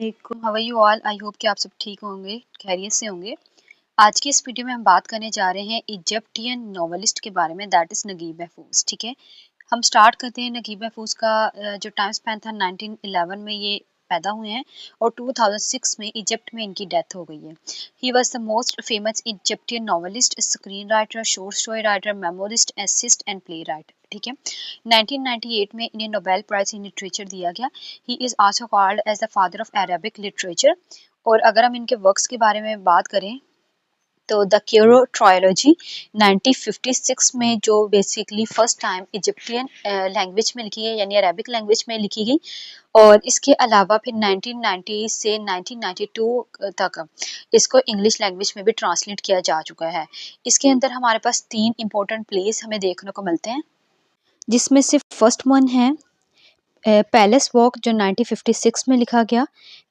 How are you all. I hope कि आप सब ठीक होंगे, खैरियत से होंगे। आज की इस वीडियो में हम बात करने जा रहे हैं इजिप्टियन नॉवेलिस्ट के बारे में, दैट इज़ नगीब महफूज। ठीक है, हम स्टार्ट करते हैं। नगीब महफूज का जो टाइम स्पैन था 1911 में ये पैदा हुए हैं और 2006 में इजिप्ट में इनकी डेथ हो गई है। He was the most famous Egyptian novelist, screen writer, short story writer, memoirist, assist and play writer. ठीक है, 1998 में इन्हें नोबेल प्राइज इन लिटरेचर दिया गया। He is also called as the father of Arabic literature. और अगर हम इनके वर्क्स के बारे में बात करें तो द क्यूरो ट्रायोलॉजी 1956 में जो basically first time Egyptian language में लिखी गई, यानी अरेबिक लैंग्वेज में लिखी गई। और इसके अलावा फिर 1990 से 1992 तक इसको इंग्लिश लैंग्वेज में भी ट्रांसलेट किया जा चुका है। इसके अंदर हमारे पास 3 इंपॉर्टेंट प्लेस हमें देखने को मिलते हैं, जिसमें से फर्स्ट वन है पैलेस वॉक जो 1956 में लिखा गया।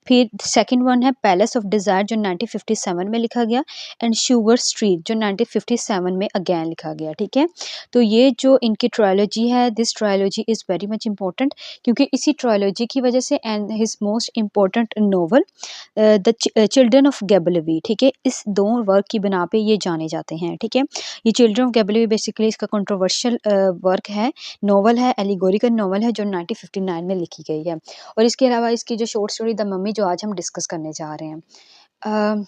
फिर सेकंड वन है पैलेस ऑफ डिज़ायर जो 1957 में लिखा गया। एंड शुगर स्ट्रीट जो 1957 में अगेन लिखा गया। ठीक है, तो ये जो इनकी ट्रायोलॉजी है, this trilogy is very much important, क्योंकि इसी ट्रायोलॉजी की वजह से and his most important novel the children of Gebelawi, ठीक है, इस दो वर्क की बिना पे ये जाने जाते हैं। ठीक है, ये चिल्ड्रन ऑफ गैबलवी बेसिकली इसका कंट्रोवर्शियल वर्क है, नोवेल है, एलिगोरिकल नोवेल है जो 1959 में लिखी गई है। और इसके अलावा इसकी जो शॉर्ट स्टोरी द मम्मी जो आज हम डिस्कस करने जा रहे हैं।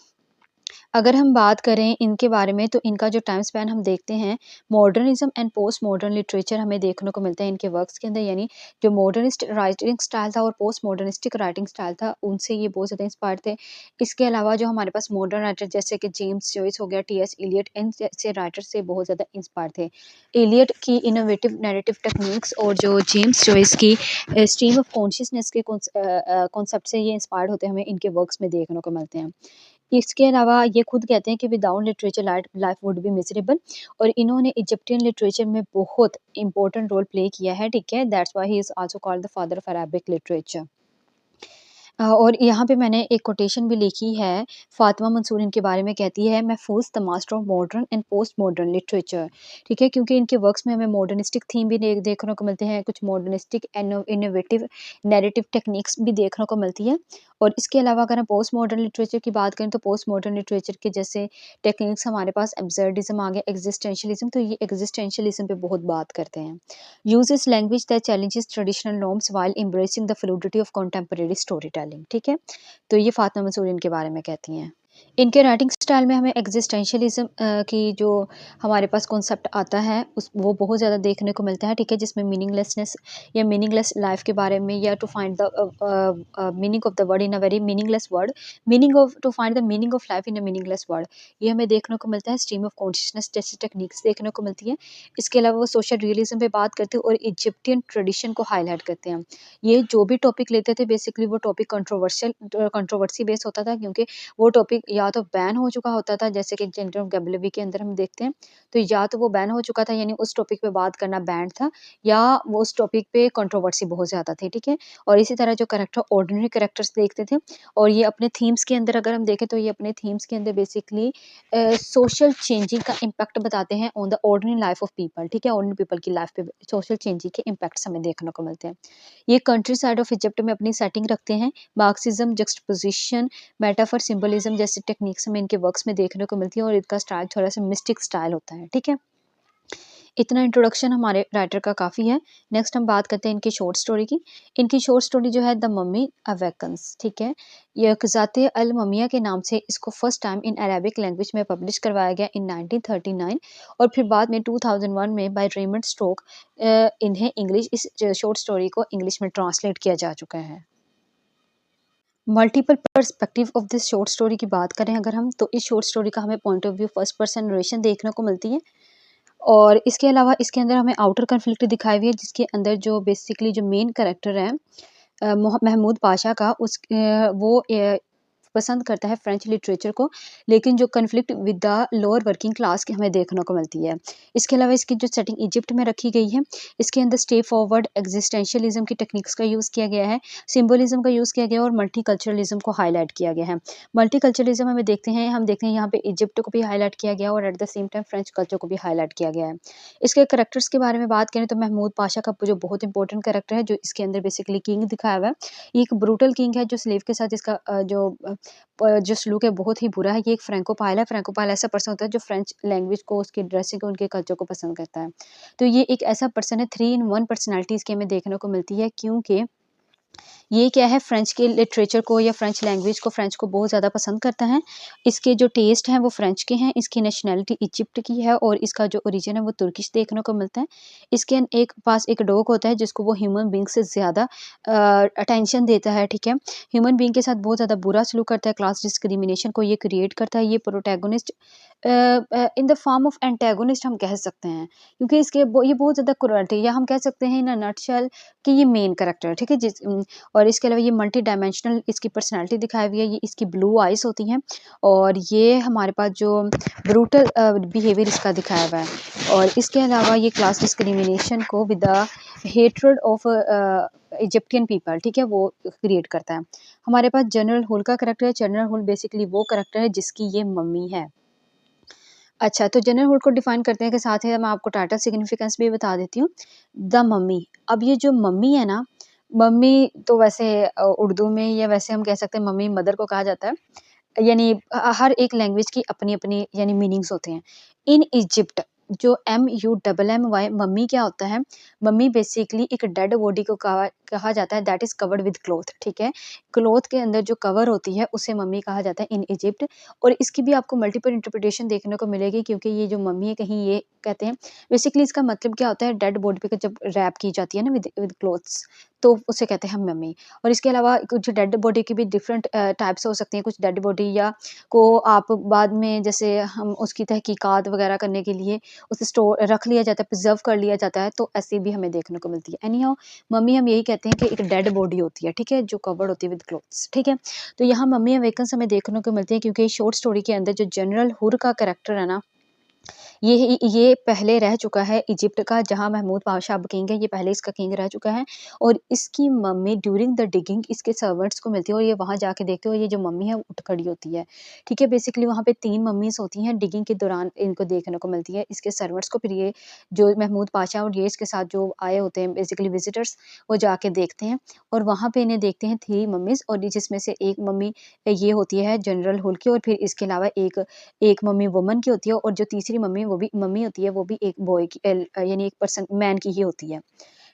अगर हम बात करें इनके बारे में तो इनका जो टाइम स्पैन हम देखते हैं, modernism and post modern literature हमें देखने को मिलता है इनके वर्क्स के अंदर। यानी जो मॉडर्निस्ट राइटिंग स्टाइल था और पोस्ट मॉडर्निस्टिक राइटिंग स्टाइल था, उनसे ये बहुत ज़्यादा इंस्पायर्ड थे। इसके अलावा जो हमारे पास मॉडर्न राइटर जैसे कि जेम्स जॉयस हो गया, टी.एस. इलियट, इन जैसे राइटर से बहुत ज़्यादा इंस्पायर थे। इलियट की इनोवेटिव नैरेटिव टेक्निक्स और जो जेम्स जॉयस की स्ट्रीम ऑफ कॉन्शियसनेस के कॉन्सेप्ट से ये इंस्पायर्ड होते हमें इनके वर्क्स में देखने को मिलते हैं। इसके अलावा ये खुद कहते हैं कि without literature life would be miserable. और इन्होंने इजिप्टियन लिटरेचर में बहुत इंपॉर्टेंट रोल प्ले किया है। ठीक है, that's why he is also called the father of Arabic literature. और यहाँ पे मैंने एक कोटेशन भी लिखी है, फातिमा मंसूर इनके बारे में कहती है, महफूज the master of modern and post modern literature. ठीक है, क्योंकि इनके वर्क्स में हमें मॉडर्निस्टिक थीम भी देखने को मिलते हैं, कुछ मॉडर्निस्टिक इनोवेटिव नैरेटिव टेक्निक्स भी देखने को मिलती है। और इसके अलावा अगर हम पोस्ट मॉडर्न लिटरेचर की बात करें तो पोस्ट मॉडर्न लिटरेचर के जैसे टेक्निक्स हमारे पास एब्सर्डिज्म आ गया, एग्जिस्टेंशलिज्म, तो ये एग्जिस्टेंशलिज्म पे बहुत बात करते हैं। Uses language that challenges traditional norms while embracing the fluidity of contemporary storytelling. ठीक है, तो ये फातिमा मंसूर इनके बारे में कहती हैं। इनके राइटिंग स्टाइल में हमें एग्जिस्टेंशलिज्म की जो हमारे पास कॉन्सेप्ट आता है उस वो बहुत ज़्यादा देखने को मिलता है। ठीक है, जिसमें मीनिंगलेसनेस या मीनिंगलेस लाइफ के बारे में, या to find the meaning of the word in a very meaningless word, meaning of to find the meaning of life in a meaningless word, ये हमें देखने को मिलता है। स्ट्रीम ऑफ कॉन्शियसनेस जैसी टेक्निक्स देखने को मिलती है। इसके अलावा वो सोशल रियलिज्म पे बात करते हैं और इजिप्टियन ट्रेडिशन को हाईलाइट करते हैं। ये जो भी टॉपिक लेते थे बेसिकली वो टॉपिक कंट्रोवर्सी बेस होता था, क्योंकि वो टॉपिक या तो बैन हो चुका होता था, जैसे कि जेंडर ऑफ गैबलवी के अंदर हम देखते हैं, तो या तो वो बैन हो चुका था यानी उस टॉपिक पे बात करना बैंड था, या वो उस टॉपिक पे कंट्रोवर्सी बहुत ज़्यादा थी। ठीक है, और इसी तरह जो कैरेक्टर ऑर्डिनरी कैरेक्टर्स देखते थे, और ये अपने थीम्स के अंदर अगर हम देखें तो ये अपने थीम्स के अंदर बेसिकली सोशल चेंजिंग का इम्पैक्ट बताते हैं on the ordinary life of people. ठीक है, ऑर्डिनरी पीपल की लाइफ पे सोशल चेंजिंग के इम्पैक्ट्स हमें देखने को मिलते हैं। ये कंट्री साइड ऑफ इजिप्ट में अपनी सेटिंग रखते हैं। मार्क्सिज्म, जक्सपोजिशन, मेटाफर, सिंबलिज्म जैसी टेक्निक्स हमें इनके वर्क्स में देखने को मिलती है, और इनका स्टाइल थोड़ा सा मिस्टिक स्टाइल होता है। ठीक है, इतना इंट्रोडक्शन हमारे राइटर का काफ़ी है। नेक्स्ट हम बात करते हैं इनकी शॉर्ट स्टोरी की। इनकी शॉर्ट स्टोरी जो है द मम्मी अवेकन्स। ठीक है, यह क़ज़ात अल ममिया के नाम से इसको first time in Arabic language में पब्लिश करवाया गया इन 1939, और फिर बाद में 2001 में बाय रेमंड स्टोक इन्हें इंग्लिश इस शॉर्ट स्टोरी को इंग्लिश में ट्रांसलेट किया जा चुका है। Multiple perspective of this short story की बात करें अगर हम, तो इस शॉर्ट स्टोरी का हमें point of view first person narration देखने को मिलती है। और इसके अलावा इसके अंदर हमें आउटर कन्फ्लिक्ट दिखाई हुई है, जिसके अंदर जो बेसिकली जो मेन कैरेक्टर है महमूद पाशा का, वो पसंद करता है फ्रेंच लिटरेचर को, लेकिन जो conflict with the lower working class की हमें देखने को मिलती है। इसके अलावा इसकी जो सेटिंग इजिप्ट में रखी गई है, इसके अंदर स्टे फॉरवर्ड एग्जिस्टेंशियलिज्म की टेक्निक्स का यूज़ किया गया है, सिंबलिज्म का यूज़ किया गया है और मल्टीकल्चरलिज्म को हाईलाइट किया गया है। मल्टीकल्चरलिज्म हम देखते हैं यहाँ पे इजिप्ट को भी हाईलाइट किया गया और at the same time French culture को भी हाईलाइट किया गया है। इसके कैरेक्टर्स के बारे में बात करें तो महमूद पाशा का जो बहुत इंपॉर्टेंट कैरेक्टर है, जो इसके अंदर बेसिकली किंग दिखाया हुआ है। ये एक ब्रूटल किंग है जो स्लेव के साथ इसका जो सलूक है बहुत ही बुरा है। ये एक फ्रैंकोफाइल है। फ्रैंकोफाइल ऐसा पर्सन होता है जो फ्रेंच लैंग्वेज को, उसकी ड्रेसिंग को, उनके कल्चर को पसंद करता है। तो ये एक ऐसा पर्सन है, 3 इन 1 पर्सनैलिटी इसकी हमें देखने को मिलती है, क्योंकि ये क्या है, फ्रेंच के लिटरेचर को या फ्रेंच लैंग्वेज को, फ्रेंच को बहुत ज़्यादा पसंद करता है। इसके जो टेस्ट हैं वो फ्रेंच के हैं, इसकी नेशनैलिटी इजिप्ट की है और इसका जो ओरिजिन है वो तुर्किश देखने को मिलता है। इसके एक पास एक डॉग होता है जिसको वो ह्यूमन बीइंग से ज़्यादा अटेंशन देता है, ठीक है। ह्यूमन बीइंग के साथ बहुत ज़्यादा बुरा सलूक करता है, क्लास डिस्क्रिमिनेशन को ये क्रिएट करता है। ये protagonist in the form of antagonist हम कह सकते हैं, क्योंकि ये बहुत ज़्यादा क्रूरटी है, या हम कह सकते हैं इन अ नटशेल कि ये मेन कैरेक्टर है, ठीक है। और इसके अलावा ये मल्टी डायमेंशनल इसकी पर्सनैलिटी दिखाई हुई है। ये इसकी ब्लू आइज़ होती हैं और ये हमारे पास जो ब्रूटल बिहेवियर इसका दिखाया हुआ है। और इसके अलावा ये क्लास डिस्क्रिमिनेशन को with the hatred of Egyptian people, ठीक है, वो क्रिएट करता है। हमारे पास जनरल हुल का कैरेक्टर है। जनरल हुल बेसिकली वो कैरेक्टर है जिसकी ये मम्मी है। अच्छा, तो जनरल हुड को डिफाइन करते हैं के साथ ही मैं आपको टाइटल सिग्निफिकेंस भी बता देती हूँ। The mummy. अब ये जो मम्मी है ना, मम्मी तो वैसे उर्दू में या वैसे हम कह सकते हैं मम्मी मदर को कहा जाता है। यानी हर एक लैंग्वेज की अपनी-अपनी यानी मीनिंग्स होते हैं। इन इजिप्ट जो MUMMY मम्मी क्या होता है? मम्मी बेसिकली एक डेड बॉडी को कहा कहा जाता है that is covered with cloth, ठीक है? क्लॉथ के अंदर जो कवर होती है उसे मम्मी कहा जाता है इन इजिप्ट। और इसकी भी आपको मल्टीपल इंटरप्रिटेशन देखने को मिलेगी, क्योंकि ये जो मम्मी है कहीं ये कहते हैं बेसिकली इसका मतलब क्या होता है, डेड बॉडी पे जब रैप की जाती है ना विद विद क्लॉथ्स, तो उसे कहते हैं हम मम्मी। और इसके अलावा कुछ डेड बॉडी की भी डिफरेंट टाइप्स हो सकती हैं। कुछ डेड बॉडी या को आप बाद में जैसे हम उसकी तहकीकात वगैरह करने के लिए उसे स्टोर रख लिया जाता है, प्रिज़र्व कर लिया जाता है, तो ऐसी भी हमें देखने को मिलती है। एनी हाउ मम्मी हम यही कहते हैं कि एक डेड बॉडी होती है, ठीक है, जो कवर्ड होती है विद क्लॉथ्स, ठीक है। तो यहाँ मम्मी अवेकन्स हमें देखने को मिलती है, क्योंकि शॉर्ट स्टोरी के अंदर जो जनरल हुर का कैरेक्टर है ना, ये पहले रह चुका है इजिप्ट का, जहाँ महमूद पाशा अब किंग है, ये पहले इसका किंग रह चुका है। और इसकी मम्मी ड्यूरिंग द डिगिंग इसके सर्वेंट्स को मिलती है और ये वहाँ जाके देखते हो, ये जो मम्मी है वो उठ खड़ी होती है, ठीक है। बेसिकली वहाँ पे 3 मम्मीज़ होती हैं, डिगिंग के दौरान इनको देखने को मिलती है। इसके सर्वेंट्स को फिर ये जो महमूद पाशा और ये इसके साथ जो आए होते हैं बेसिकली विज़िटर्स, वो जाके देखते हैं और वहाँ पे इन्हें देखते हैं 3 मम्मीज़, और जिसमें से एक मम्मी ये होती है जनरल हुल की, और फिर इसके अलावा एक एक मम्मी वुमन की होती है और जो तीसरी मम्मी होती है वो भी एक बॉय की यानी एक पर्सन मैन की ही होती है।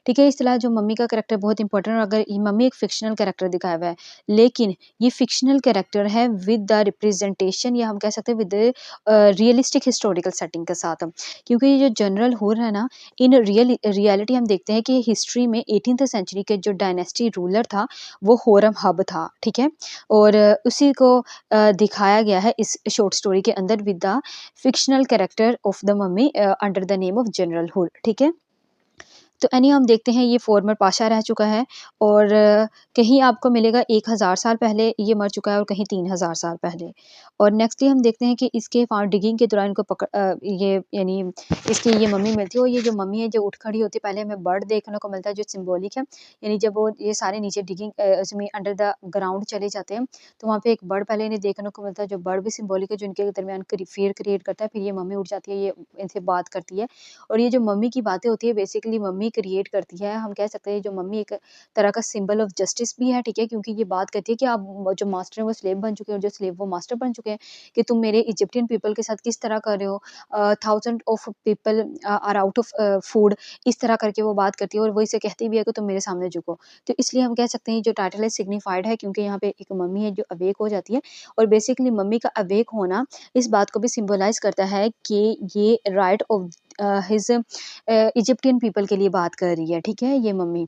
ठीक है, इस तरह जो मम्मी का कैरेक्टर बहुत इंपॉर्टेंट है। अगर ये मम्मी एक फ़िक्शनल कैरेक्टर दिखाया हुआ है, लेकिन ये फ़िक्शनल कैरेक्टर है विद द रिप्रेजेंटेशन, या हम कह सकते हैं विद रियलिस्टिक हिस्टोरिकल सेटिंग के साथ। क्योंकि ये जो जनरल हुर है ना, इन रियलिटी हम देखते हैं कि हिस्ट्री में 18th सेंचुरी के जो डायनेस्टी रूलर था, वो होरम हब था, ठीक है? और उसी को दिखाया गया है इस शॉर्ट स्टोरी के अंदर with the fictional character of the mummy under the name of general हुर, ठीक है? तो एनी हम देखते हैं ये फॉर्मर पाशा रह चुका है और कहीं आपको मिलेगा 1000 साल पहले ये मर चुका है और कहीं 3000 साल पहले। और नेक्स्टली हम देखते हैं कि इसके डिगिंग के दौरान इनको ये यानी इसकी ये मम्मी मिलती है और ये जो मम्मी है जो उठ खड़ी होती है, पहले हमें बर्ड देखने को मिलता है जो सिंबॉलिक है। यानी जब वो ये सारे नीचे डिगिंग उसमें अंडर द ग्राउंड चले जाते हैं, तो वहाँ पे एक बर्ड पहले इन्हें देखने को मिलता है, जो बर्ड भी सिंबॉलिक है, जो इनके दरमियान फ़ियर क्रिएट करता है। फिर ये मम्मी उठ जाती है, ये इनसे बात करती है और ये जो मम्मी की बातें होती है बेसिकली मम्मी क्रिएट करती है। हम कह सकते हैं जो मम्मी एक तरह का सिंबल ऑफ जस्टिस भी है, ठीक है? क्योंकि ये बात कहती है कि आप जो मास्टर हैं वो स्लेव बन चुके हैं और जो स्लेव वो मास्टर बन चुके हैं, कि तुम मेरे इजिप्टियन पीपल के साथ किस तरह कर रहे हो। Thousand of people are out of food, इस तरह करके वो बात करती है और वो इसे कहती भी है कि तुम मेरे सामने झुको। तो इसलिए हम कह सकते हैं जो टाइटल है सिग्निफाइड है, क्योंकि यहाँ पे एक मम्मी है जो अवेक हो जाती है और बेसिकली मम्मी का अवेक होना इस बात को भी सिंबलाइज़ करता है कि ये right of his Egyptian people के लिए बात कर रही है, ठीक है, ये मम्मी।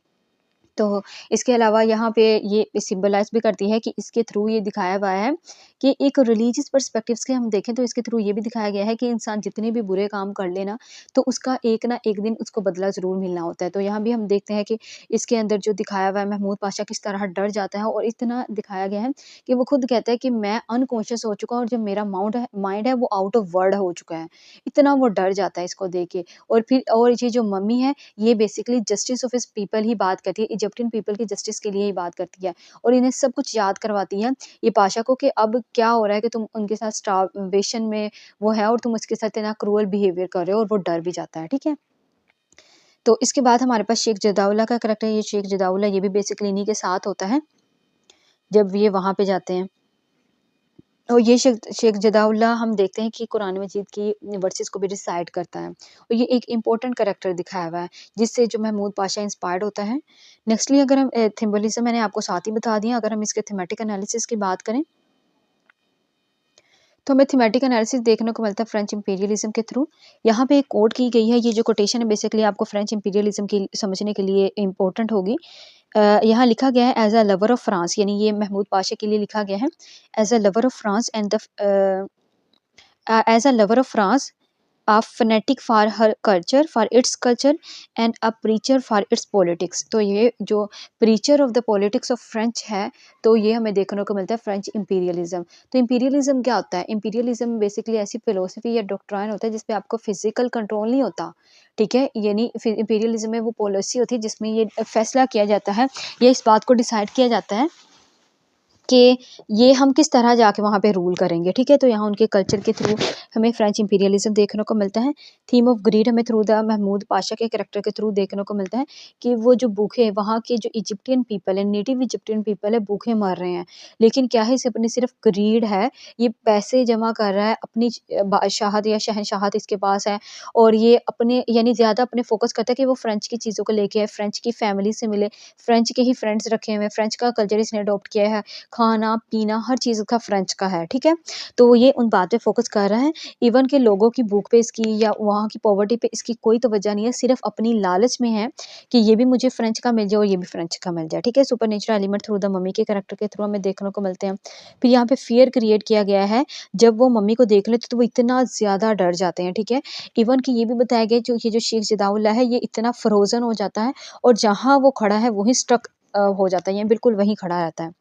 तो इसके अलावा यहाँ पे ये सिंबलाइज़ भी करती है कि इसके थ्रू ये दिखाया हुआ है कि एक रिलीजियस पर्सपेक्टिव से हम देखें तो इसके थ्रू ये भी दिखाया गया है कि इंसान जितने भी बुरे काम कर ले ना, तो उसका एक ना एक दिन उसको बदला ज़रूर मिलना होता है। तो यहाँ भी हम देखते हैं कि इसके अंदर जो दिखाया हुआ है महमूद पाशा किस तरह डर जाता है और इतना दिखाया गया है कि वो खुद कहता है कि मैं अनकॉन्शियस हो चुका हूँ और जो मेरा माइंड है वो आउट ऑफ वर्ड हो चुका है। इतना वो डर जाता है इसको देख के। और फिर और ये जो मम्मी है, ये basically justice of his people ही बात करती है, इजिप्टियन पीपल की जस्टिस के लिए ही बात करती है और इन्हें सब कुछ याद करवाती है ये पाशा को कि अब क्या हो रहा है कि तुम उनके साथ स्टारवेशन में वो है और तुम उसके साथ इतना क्रूअल बिहेवियर कर रहे हो और वो डर भी जाता है, ठीक है। तो इसके बाद हमारे पास शेख जदाउल्ला का करैक्टर है। ये शेख जदाउल्ला ये भी बेसिकली इन्हीं के साथ होता है जब ये वहाँ पे जाते हैं। और ये शेख शेख जदाउल्ला हम देखते हैं कि कुरान मजीद की वर्सेस को भी रिसाइट करता है और ये एक इम्पोर्टेंट करैक्टर दिखाया हुआ है जिससे जो महमूद पाशा इंस्पायर्ड होता है। नेक्स्टली अगर हम थिम्बलिज्म मैंने आपको साथ ही बता दिया, अगर हम इसके थीमेटिक एनालिसिस की बात करें तो हमें थीमेटिक एनालिसिस देखने को मिलता है फ्रेंच इंपीरियलिज्म के थ्रू। यहाँ पे एक कोट की गई है, ये जो कोटेशन है बेसिकली आपको फ्रेंच इंपीरियलिज्म की समझने के लिए इम्पोर्टेंट होगी। यहाँ लिखा गया है as a lover of France, यानी ये महमूद पाशा के लिए लिखा गया है as a lover of France and the as a lover of France, a fanatic for her culture, for its culture, and a preacher for its politics। तो ये जो preacher of the politics of French है, तो ये हमें देखने को मिलता है फ्रेंच इंपीरियलिज्म। तो इंपीरियलिज्म क्या होता है? इंपीरियलिज्म बेसिकली ऐसी फिलोसफी या डॉक्ट्राइन होता है जिसपे आपको फिजिकल कंट्रोल नहीं होता, ठीक है। यानी इंपीरियलिज्म में वो पॉलिसी होती है जिसमें ये फैसला किया जाता है या इस बात को डिसाइड किया जाता है कि ये हम किस तरह जाके वहाँ पे रूल करेंगे, ठीक है। तो यहाँ उनके कल्चर के थ्रू हमें फ्रेंच इंपीरियलिज्म देखने को मिलता है। थीम ऑफ ग्रीड हमें थ्रू द महमूद पाशा के कैरेक्टर के थ्रू देखने को मिलता है कि वो जो भूखे वहाँ के जो इजिप्टियन पीपल है, नेटिव इजिप्टियन पीपल है, भूखे मर रहे हैं। लेकिन क्या है, इसे अपनी सिर्फ ग्रीड है, ये पैसे जमा कर रहा है, अपनी बादशाहत या शहनशाहत इसके पास है और ये अपने यानी ज़्यादा अपने फोकस करता है कि वो फ्रेंच की चीज़ों को लेके आए, फ्रेंच की फैमिली से मिले, फ्रेंच के ही फ्रेंड्स रखे हुए हैं, फ्रेंच का कल्चर इसने अडॉप्ट किया है, खाना-पीना हर चीज़ का फ्रेंच का है, ठीक है? तो ये उन बात पे फ़ोकस कर रहा है, इवन के लोगों की भूख पे इसकी या वहाँ की पॉवर्टी पे इसकी कोई तवज्जो नहीं है, सिर्फ़ अपनी लालच में है कि ये भी मुझे फ्रेंच का मिल जाए और ये भी फ्रेंच का मिल जाए, ठीक है? Supernatural element through the mummy के कैरेक्टर के थ्रू हमें देखने को मिलते हैं। फिर यहाँ पे फ़ियर क्रिएट किया गया है, जब वो मम्मी को देख लेते तो वो इतना ज़्यादा डर जाते हैं, ठीक है? इवन कि ये भी बताया गया जो ये जो शेख जदाउल्ला है, ये इतना फ्रोज़न हो जाता है और जहाँ वो खड़ा है वहीं स्टक हो जाता है, ये बिल्कुल वहीं खड़ा रहता है।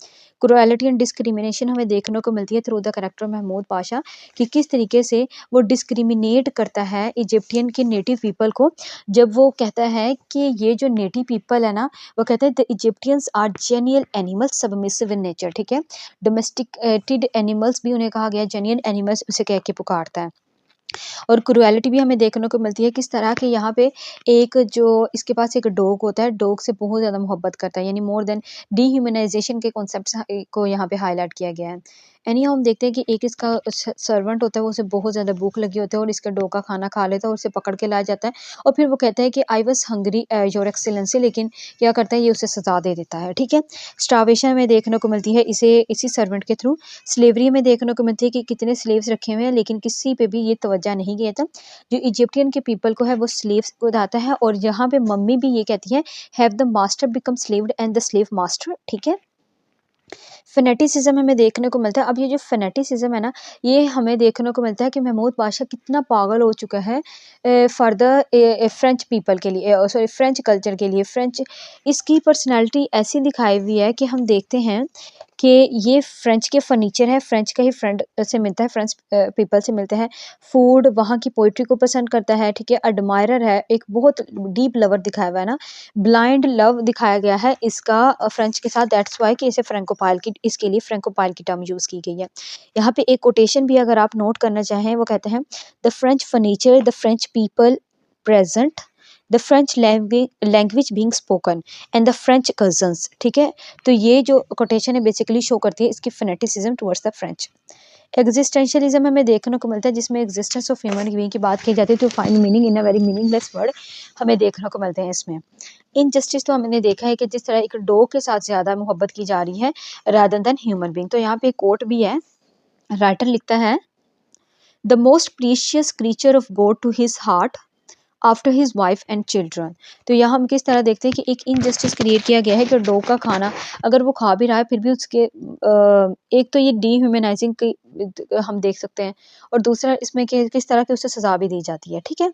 क्रुएलिटी एंड डिस्क्रिमिनेशन हमें देखने को मिलती है through the character Mahmoud Pasha कि किस तरीके से वो डिस्क्रिमिनेट करता है इजिप्टियन के नेटिव पीपल को, जब वो कहता है कि ये जो नेटिव पीपल है ना, वो कहते हैं the Egyptians are genuine animals submissive in nature, ठीक है। डोमेस्टिकेटेड एनिमल्स भी उन्हें कहा गया, जेन्युइन एनिमल्स उसे कह के पुकारता है। और क्रुएलिटी भी हमें देखने को मिलती है किस तरह के यहाँ पे एक जो इसके पास एक डॉग होता है, डॉग से बहुत ज़्यादा मोहब्बत करता है, यानी मोर देन डिह्यूमनाइजेशन के कॉन्सेप्ट्स को यहाँ पे हाईलाइट किया गया है। एनी हम देखते हैं कि एक इसका सर्वेंट होता है, वो उसे बहुत ज़्यादा भूख लगी होती है और इसके डॉग का खाना खा लेता है और उसे पकड़ के लाया जाता है और फिर वो कहता है कि I was hungry your excellency, लेकिन क्या करता है ये उसे सजा दे देता है, ठीक है। स्टार्वेशन हमें देखने को मिलती है इसे इसी सर्वेंट के थ्रू। स्लेवरी में देखने को मिलती है कि कितने स्लेव्स रखे हुए हैं लेकिन किसी पे भी ये तवज्जो नहीं किया था। जो इजिप्टियन के पीपल को है वो स्लेव्स को बताता है और यहाँ पे मम्मी भी ये कहती है have the master become slaved and the slave master, ठीक है। फेनेटिसिज्म हमें देखने को मिलता है। अब ये जो फेनेटिसिज्म है ना, ये हमें देखने को मिलता है कि महमूद पाशा कितना पागल हो चुका है फॉर द फ्रेंच पीपल के लिए, सॉरी फ्रेंच कल्चर के लिए। फ्रेंच इसकी पर्सनालिटी ऐसी दिखाई हुई है कि हम देखते हैं कि ये फ्रेंच के फर्नीचर है, फ्रेंच का ही फ्रेंड से मिलता है, फ्रेंच पीपल से मिलते हैं। फूड, वहाँ की पोइट्री को पसंद करता है, ठीक है। एडमायरर है, एक बहुत डीप लवर दिखाया हुआ है ना, ब्लाइंड लव दिखाया गया है इसका फ्रेंच के साथ, दैट्स वाई कि इसे फ्रेंकोपाइल की इसके लिए फ्रेंकोपाइल की टर्म यूज़ की गई है। यहाँ पे एक कोटेशन भी अगर आप नोट करना चाहें, वो कहते हैं the French furniture, the French people present, the French language being spoken and the French cousins, ठीक है। तो ये जो कोटेशन है बेसिकली शो करती है इसकी fanaticism towards the French. Existentialism हमें देखने को मिलता है जिसमें एग्जिस्टेंस ऑफ ह्यूमन बीइंग की बात की जाती है, तो find meaning in a very meaningless word हमें देखने को मिलते हैं इसमें। इनजस्टिस तो हमने देखा है कि जिस तरह एक डॉग के साथ ज़्यादा मोहब्बत की जा रही है रादर देन ह्यूमन बीइंग। तो यहाँ पे एक कोट भी है, राइटर लिखता है the most precious creature of God to his heart after his wife and children. तो यहाँ हम किस तरह देखते हैं कि एक इनजस्टिस क्रिएट किया गया है कि डॉग का खाना अगर वो खा भी रहा है फिर भी उसके एक तो ये डीह्यूमनाइजिंग की हम देख सकते हैं, और दूसरा इसमें कि किस तरह की उसे सज़ा भी दी जाती है, ठीक है।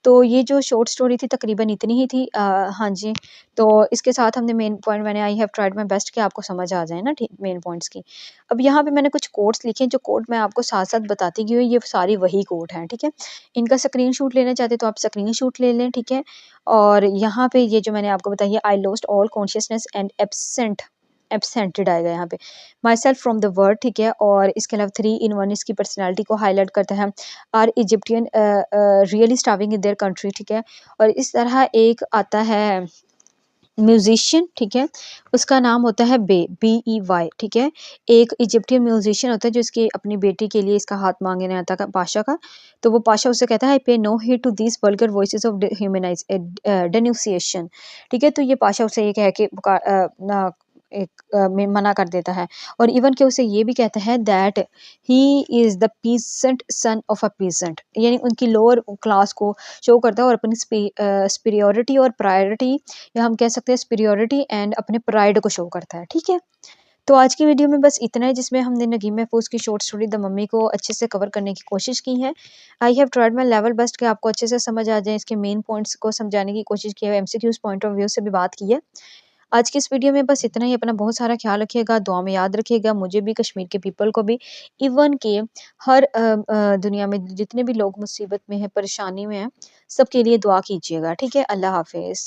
तो ये जो शॉर्ट स्टोरी थी तकरीबन इतनी ही थी। हाँ जी, तो इसके साथ हमने मेन पॉइंट, मैंने I have tried my best कि आपको समझ आ जाए ना ठीक मेन पॉइंट्स की। अब यहाँ पे मैंने कुछ कोट्स लिखे हैं, जो कोट मैं आपको साथ साथ बताती गई हूँ, ये सारी वही कोट हैं, ठीक है। इनका स्क्रीनशॉट लेना चाहते तो आप स्क्रीनशॉट ले लें, ठीक है। और यहाँ पे ये जो मैंने आपको बताई है, I lost all consciousness and absented आएगा यहाँ पे, myself from the world, ठीक है। और इसके अलावा 3 in 1 इसकी पर्सनैलिटी को हाईलाइट करता है। Are Egyptian really starving in their country, ठीक है। और इस तरह एक आता है म्यूजिशियन, ठीक है, उसका नाम होता है BEY, ठीक है। एक इजिप्टियन म्यूजिशियन होता है जो इसकी अपनी बेटी के लिए इसका हाथ मांगने आता है पाशा का। तो वो पाशा उससे कहता है, I pay no heed to this vulgar voices of humanize denunciation, ठीक है। तो ये पाशा उसे ये कह के मना कर देता है, और इवन के उसे ये भी कहता है that he is the pheasant son of a pheasant, यानी उनकी लोअर क्लास को शो करता है और अपनी स्पीरियोरिटी और प्रायोरिटी, या हम कह सकते हैं स्पीरियोरिटी एंड अपने प्राइड को शो करता है, ठीक है। तो आज की वीडियो में बस इतना है, जिसमें हमने नगीब महफूज की शॉर्ट स्टोरी द मम्मी को अच्छे से कवर करने की कोशिश की है। I have tried my level best कि आपको अच्छे से समझ आ जाए, इसके मेन पॉइंट्स को समझाने की कोशिश की है, MCQs पॉइंट ऑफ व्यू से भी बात की है। आज की इस वीडियो में बस इतना ही। अपना बहुत सारा ख्याल रखिएगा, दुआ में याद रखिएगा मुझे भी, कश्मीर के पीपल को भी, इवन के हर दुनिया में जितने भी लोग मुसीबत में हैं, परेशानी में हैं, सबके लिए दुआ कीजिएगा, ठीक है। अल्लाह हाफिज़।